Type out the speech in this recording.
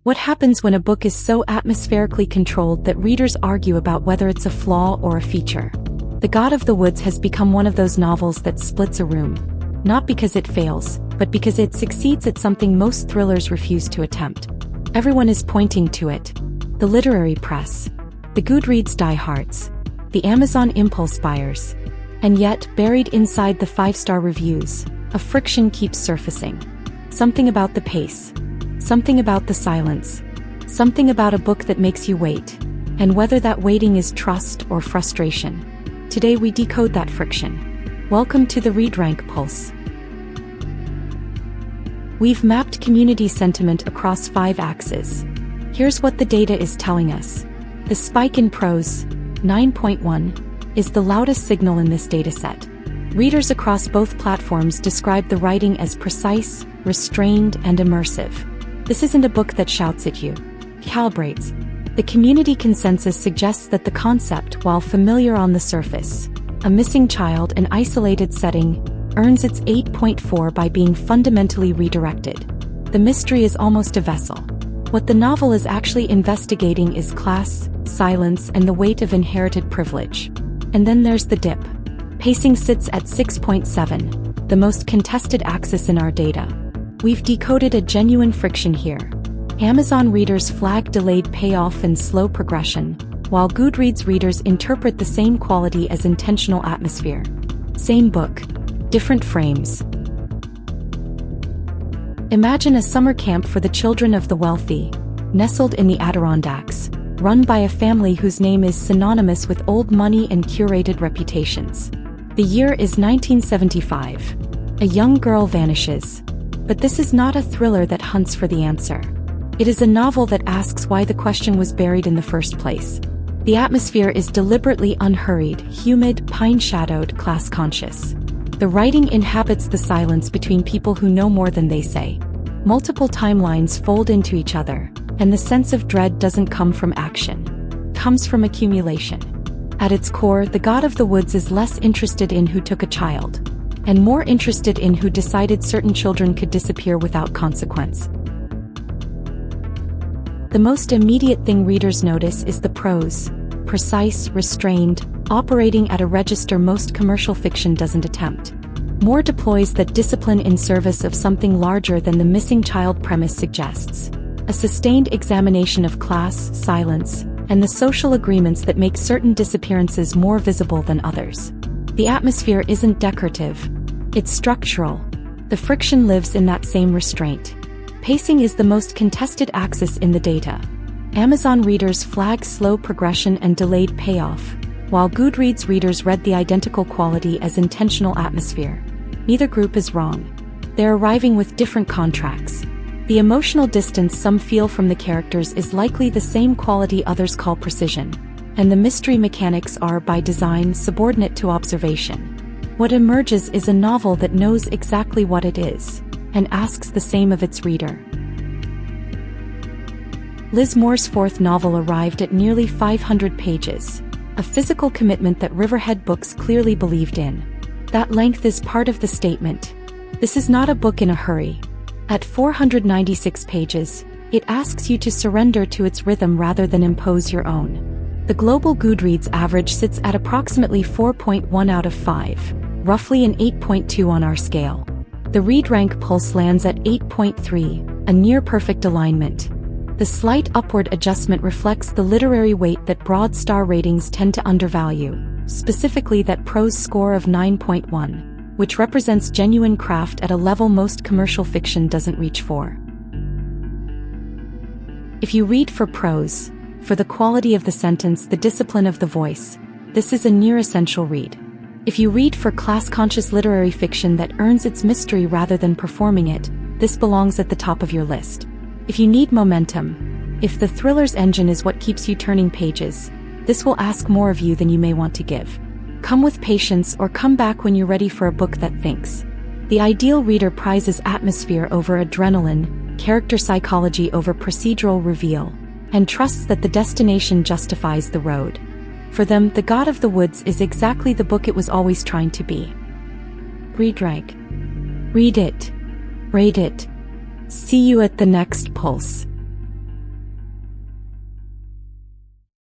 What happens when a book is so atmospherically controlled that readers argue about whether it's a flaw or a feature? The God of the Woods has become one of those novels that splits a room. Not because it fails, but because it succeeds at something most thrillers refuse to attempt. Everyone is pointing to it. The literary press. The Goodreads diehards. The Amazon impulse buyers. And yet, buried inside the 5-star reviews, a friction keeps surfacing. Something about the pace. Something about the silence. Something about a book that makes you wait. And whether that waiting is trust or frustration. Today we decode that friction. Welcome to the ReadRank Pulse. We've mapped community sentiment across 5 axes. Here's what the data is telling us. The spike in Prose, 9.1, is the loudest signal in this dataset. Readers across both platforms describe the writing as precise, restrained, and immersive. This isn't a book that shouts at you. Calibrates. The community consensus suggests that the concept, while familiar on the surface, a missing child, an isolated setting, earns its 8.4 by being fundamentally redirected. The mystery is almost a vessel. What the novel is actually investigating is class, silence, and the weight of inherited privilege. And then there's the dip. Pacing sits at 6.7, the most contested axis in our data. We've decoded a genuine friction here. Amazon readers flag delayed payoff and slow progression, while Goodreads readers interpret the same quality as intentional atmosphere. Same book, different frames. Imagine a summer camp for the children of the wealthy, nestled in the Adirondacks, run by a family whose name is synonymous with old money and curated reputations. The year is 1975. A young girl vanishes. But this is not a thriller that hunts for the answer. It is a novel that asks why the question was buried in the first place. The atmosphere is deliberately unhurried, humid, pine-shadowed, class-conscious. The writing inhabits the silence between people who know more than they say. Multiple timelines fold into each other, and the sense of dread doesn't come from action. It comes from accumulation. At its core, the God of the Woods is less interested in who took a child, and more interested in who decided certain children could disappear without consequence. The most immediate thing readers notice is the prose, precise, restrained, operating at a register most commercial fiction doesn't attempt. More deploys that discipline in service of something larger than the missing child premise suggests. A sustained examination of class, silence, and the social agreements that make certain disappearances more visible than others. The atmosphere isn't decorative. It's structural. The friction lives in that same restraint. Pacing is the most contested axis in the data. Amazon readers flag slow progression and delayed payoff, while Goodreads readers read the identical quality as intentional atmosphere. Neither group is wrong. They're arriving with different contracts. The emotional distance some feel from the characters is likely the same quality others call precision, and the mystery mechanics are, by design, subordinate to observation. What emerges is a novel that knows exactly what it is, and asks the same of its reader. Liz Moore's 4th novel arrived at nearly 500 pages, a physical commitment that Riverhead Books clearly believed in. That length is part of the statement. This is not a book in a hurry. At 496 pages, it asks you to surrender to its rhythm rather than impose your own. The global Goodreads average sits at approximately 4.1 out of 5, roughly an 8.2 on our scale. The ReadRank Pulse lands at 8.3, a near-perfect alignment. The slight upward adjustment reflects the literary weight that broad star ratings tend to undervalue, specifically that Prose score of 9.1, which represents genuine craft at a level most commercial fiction doesn't reach for. If you read for prose, for the quality of the sentence, the discipline of the voice, this is a near-essential read. If you read for class-conscious literary fiction that earns its mystery rather than performing it, this belongs at the top of your list. If you need momentum, if the thriller's engine is what keeps you turning pages, this will ask more of you than you may want to give. Come with patience or come back when you're ready for a book that thinks. The ideal reader prizes atmosphere over adrenaline, character psychology over procedural reveal, and trusts that the destination justifies the road. For them, The God of the Woods is exactly the book it was always trying to be. ReadRank. Read it. Rate it. See you at the next Pulse.